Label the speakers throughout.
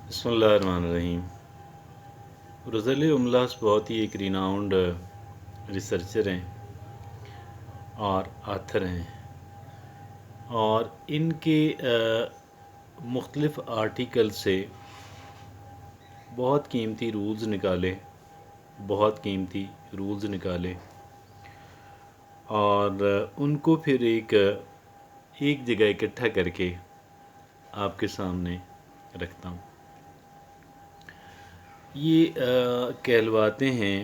Speaker 1: बिस्मिल्लाहिर्रहमानिर्रहीम। रोज़ेले उमलास बहुत ही एक रिनाउंड रिसर्चर हैं और आथर हैं, और इनके मुख्तलिफ़ आर्टिकल से बहुत कीमती रूल्स निकाले और उनको फिर एक जगह इकट्ठा करके आपके सामने रखता हूँ। ये कहलवाते हैं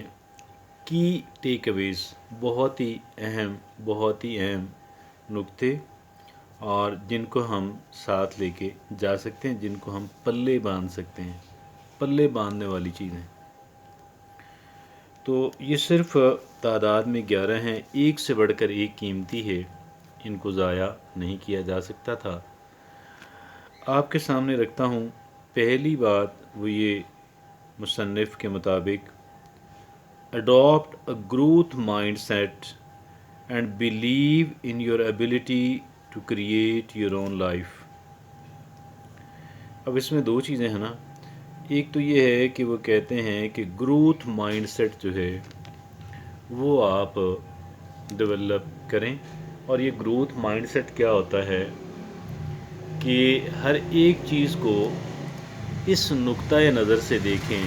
Speaker 1: की टेक अवेज़, बहुत ही अहम नुक्ते, और जिनको हम साथ लेके जा सकते हैं, जिनको हम पल्ले बांध सकते हैं, पल्ले बांधने वाली चीज़ें। तो ये सिर्फ तादाद में 11 हैं, एक से बढ़कर एक कीमती है, इनको ज़ाया नहीं किया जा सकता था। आपके सामने रखता हूँ। पहली बात वो ये मुसन्निफ़ के मुताबिक, adopt a growth mindset and believe in your ability to create your own life. अब इसमें दो चीज़ें हैं ना। एक तो ये है कि वो कहते हैं कि ग्रोथ माइंडसेट जो है वो आप डेवलप करें, और ये ग्रोथ माइंडसेट क्या होता है कि हर एक चीज़ को इस नुक्ता नज़र से देखें।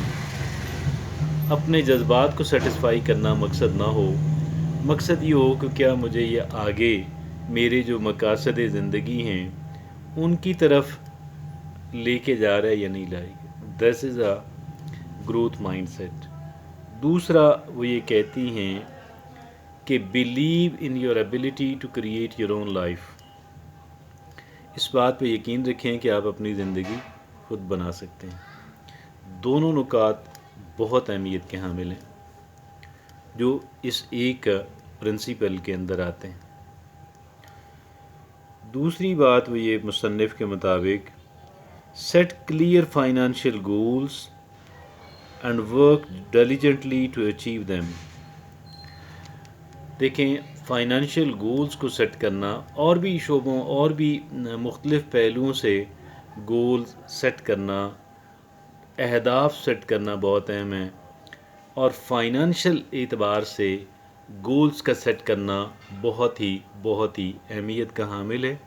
Speaker 1: अपने जज्बात को सेटिस्फाई करना मकसद ना हो, मकसद ये हो कि क्या मुझे ये आगे मेरे जो मकासद ज़िंदगी हैं उनकी तरफ लेके जा रहा है या नहीं लाएगा। This is a growth mindset. दूसरा वो ये कहती हैं कि believe in your ability to create your own life. इस बात पे यकीन रखें कि आप अपनी ज़िंदगी खुद बना सकते हैं। दोनों नुकात बहुत अहमियत के हामिल हैं जो इस एक प्रिंसिपल के अंदर आते हैं। दूसरी बात वो ये मुसन्निफ़ के मुताबिक, set clear financial goals and work diligently to achieve them. देखें, फाइनेंशियल गोल्स को सेट करना और भी शोबों और भी मुख्तलिफ़ पहलुओं से गोल्स सेट करना, अहदाफ सेट करना बहुत अहम है, और फाइनेंशियल एतबार से गोल्स का सेट करना बहुत ही अहमियत का हामिल है।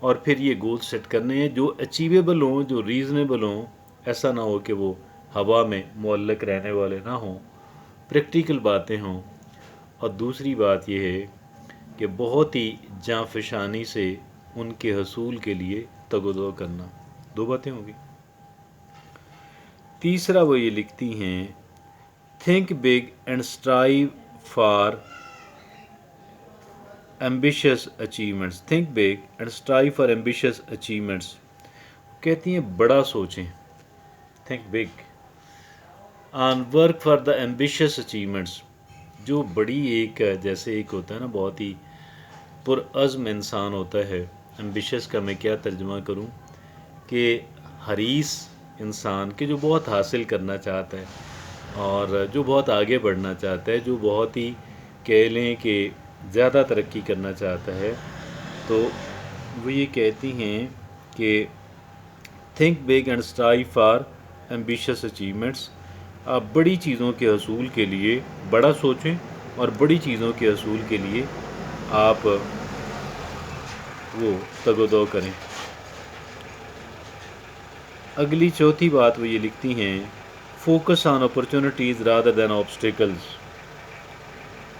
Speaker 1: और फिर ये गोल्स सेट करने हैं जो अचीवेबल हों, जो रीज़नेबल हों, ऐसा ना हो कि वो हवा में मुअल्लक रहने वाले ना हों, प्रैक्टिकल बातें हों। और दूसरी बात यह है कि बहुत ही जाँफशानी से उनके हसूल के लिए तगोदो करना। दो बातें होंगी। तीसरा वो ये लिखती हैं, think big and strive for ambitious achievements. Think big and strive for ambitious achievements. कहती हैं बड़ा सोचें, think big, and work for the ambitious achievements. जो बड़ी एक जैसे एक होता है ना, बहुत ही पुरअज़्म इंसान होता है। एम्बिशियस का मैं क्या तर्जुमा करूं कि हरीस इंसान के, जो बहुत हासिल करना चाहता है और जो बहुत आगे बढ़ना चाहता है, जो बहुत ही कह लें कि ज़्यादा तरक्की करना चाहता है, तो वो ये कहती हैं कि think big and strive for ambitious achievements. आप बड़ी चीज़ों के हसूल के लिए बड़ा सोचें, और बड़ी चीज़ों के हसूल के लिए आप वो तगोदो करें। अगली चौथी बात वो ये लिखती हैं, focus on opportunities rather than obstacles.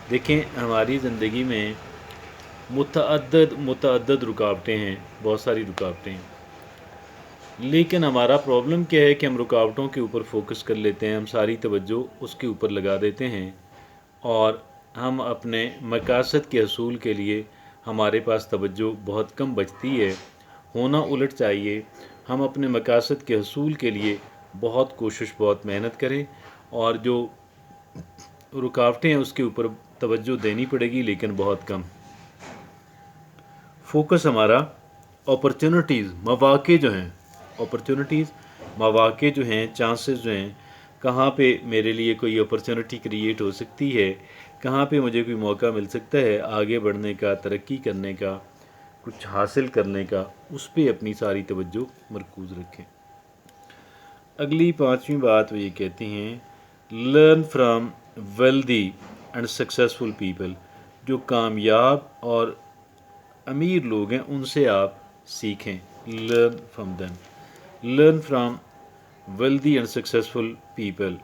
Speaker 1: देखें, हमारी ज़िंदगी में मुतअद्दद रुकावटें हैं, बहुत सारी रुकावटें हैं, लेकिन हमारा प्रॉब्लम क्या है कि हम रुकावटों के ऊपर फोकस कर लेते हैं, हम सारी तवज्जो उसके ऊपर लगा देते हैं, और हम अपने मकासद के हसूल के लिए हमारे पास तवज्जो बहुत कम बचती है। होना उलट चाहिए, हम अपने मकासद के हसूल के लिए बहुत कोशिश, बहुत मेहनत करें, और जो रुकावटें हैं उसके ऊपर तवज्जो देनी पड़ेगी, लेकिन बहुत कम। फोकस हमारा अपॉर्चुनिटीज़, मौक़े जो हैं, अपॉर्चुनिटीज़, मौक़े जो हैं, चांसेस जो हैं, कहाँ पे मेरे लिए कोई अपॉर्चुनिटी क्रिएट हो सकती है, कहाँ पे मुझे कोई मौका मिल सकता है आगे बढ़ने का, तरक्की करने का, कुछ हासिल करने का, उस पे अपनी सारी तवज्जो मरकूज़ रखें। اگلی پانچویں بات وہ یہ کہتی ہیں learn from wealthy and successful people, جو کامیاب اور امیر لوگ ہیں ان سے آپ سیکھیں. Learn from them, learn from wealthy and successful people,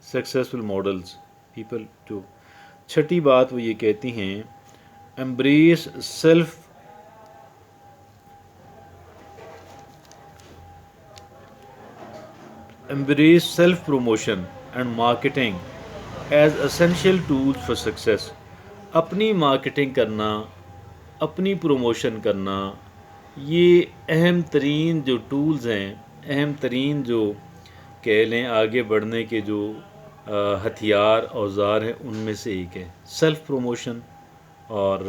Speaker 1: successful models people. جو چھٹی بات وہ یہ کہتی ہیں embrace self promotion and marketing as essential tools for success. اپنی مارکیٹنگ کرنا، اپنی پروموشن کرنا، یہ اہم ترین جو ٹولز ہیں، اہم ترین جو کہہ لیں آگے بڑھنے کے جو ہتھیار اوزار ہیں ان میں سے ایک ہے سیلف پروموشن اور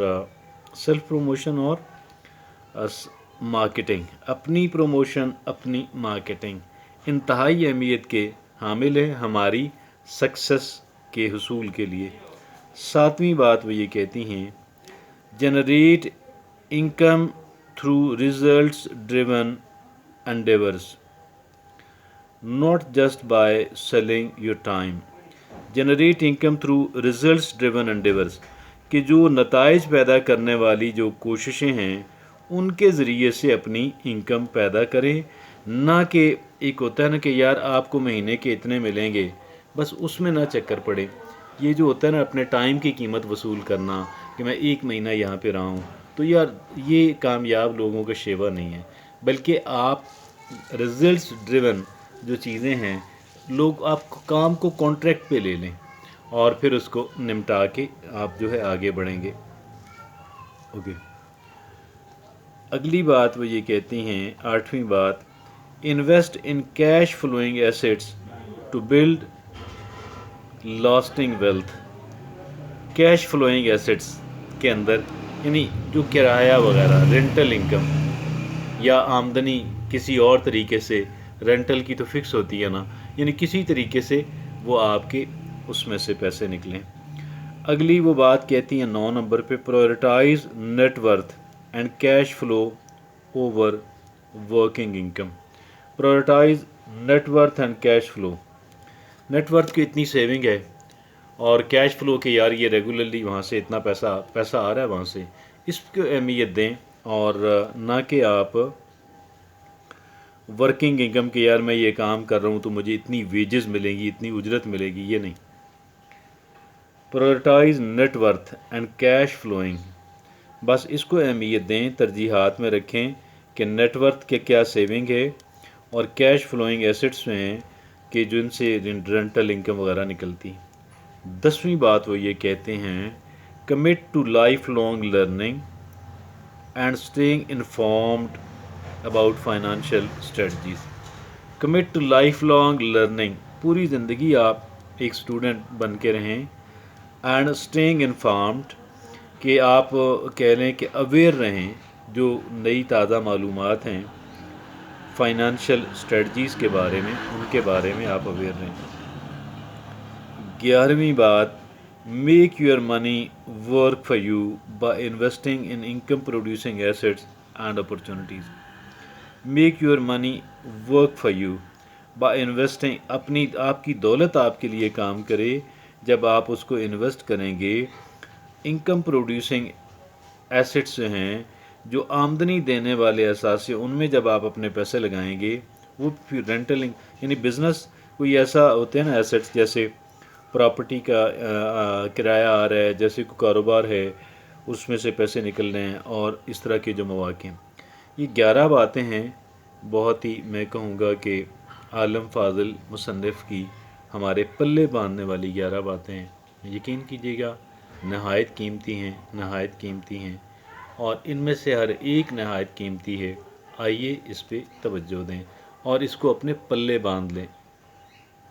Speaker 1: مارکیٹنگ. اپنی پروموشن، اپنی مارکیٹنگ انتہائی اہمیت کے حامل ہیں ہماری سکسیس کے حصول کے لیے. ساتویں بات وہ یہ کہتی ہیں generate income through results driven انڈیورس not just by selling your time. Generate income through results driven endeavors. کہ جو نتائج پیدا کرنے والی جو کوششیں ہیں ان کے ذریعے سے اپنی انکم پیدا کریں، نہ کہ ایک ہوتا ہے نا کہ یار آپ کو مہینے کے اتنے ملیں گے بس اس میں نہ چکر پڑے. یہ جو ہوتا ہے نا اپنے ٹائم کی قیمت وصول کرنا کہ میں ایک مہینہ یہاں پہ رہا ہوں، تو یار یہ کامیاب لوگوں کا شیوا نہیں ہے. بلکہ آپ ریزلٹس ڈریون جو چیزیں ہیں، لوگ آپ کام کو کانٹریکٹ پہ لے لیں اور پھر اس کو نمٹا کے آپ جو ہے آگے بڑھیں گے. اوکے. اگلی بات وہ یہ کہتی ہیں آٹھویں بات invest in cash flowing assets to build lasting wealth. Cash flowing assets کے اندر یعنی جو کرایہ وغیرہ، رینٹل انکم یا آمدنی کسی اور طریقے سے، رینٹل کی تو فکس ہوتی ہے نا، یعنی کسی طریقے سے وہ آپ کے اس میں سے پیسے نکلیں. اگلی وہ بات کہتی ہیں 9 نمبر پہ prioritize net worth and cash flow over working income. Prioritize net worth and cash flow. Net worth کی اتنی سیونگ ہے اور کیش فلو کے یار یہ ریگولرلی وہاں سے اتنا پیسہ آ رہا ہے وہاں سے، اس کو اہمیت دیں اور نہ کہ آپ ورکنگ انکم کے یار میں یہ کام کر رہا ہوں تو مجھے اتنی ویجز ملیں گی، اتنی اجرت ملے گی، یہ نہیں. Prioritize net worth and cash flowing, بس اس کو اہمیت دیں، ترجیحات میں رکھیں کہ نیٹ ورتھ کے کیا سیونگ ہے اور کیش فلوئنگ ایسٹس میں ہیں کہ جن سے رینٹل انکم وغیرہ نکلتی. 10ویں بات وہ یہ کہتے ہیں commit to life long learning and staying informed about financial strategies. Commit to life long learning, پوری زندگی آپ ایک اسٹوڈنٹ بن کے رہیں. اینڈ اسٹیئنگ انفارمڈ، کہ آپ کہہ لیں کہ اویئر رہیں، جو نئی تازہ معلومات ہیں فائنانشیل اسٹریٹجیز کے بارے میں، ان کے بارے میں آپ اویئر رہیں. 11ویں بات make your money work for you by investing in income producing assets and opportunities. Make your money work for you by investing, آپ کی دولت آپ کے لیے کام کرے جب آپ اس کو انویسٹ کریں گے. انکم پروڈیوسنگ ایسٹس ہیں جو آمدنی دینے والے اثاثے، ان میں جب آپ اپنے پیسے لگائیں گے وہ پھر رینٹل یعنی بزنس کوئی ایسا ہوتے ہیں نا ایسٹس، جیسے پراپرٹی کا کرایہ آ رہا ہے، جیسے کوئی کاروبار ہے اس میں سے پیسے نکل رہے ہیں اور اس طرح کے جو مواقع ہیں. یہ 11 باتیں ہیں، بہت ہی میں کہوں گا کہ عالم فاضل مصنف کی ہمارے پلے باندھنے والی 11 باتیں ہیں. یقین کیجیے گا نہایت قیمتی ہیں، نہایت قیمتی ہیں، اور ان میں سے ہر ایک نہایت قیمتی ہے. آئیے اس پہ توجہ دیں اور اس کو اپنے پلے باندھ لیں.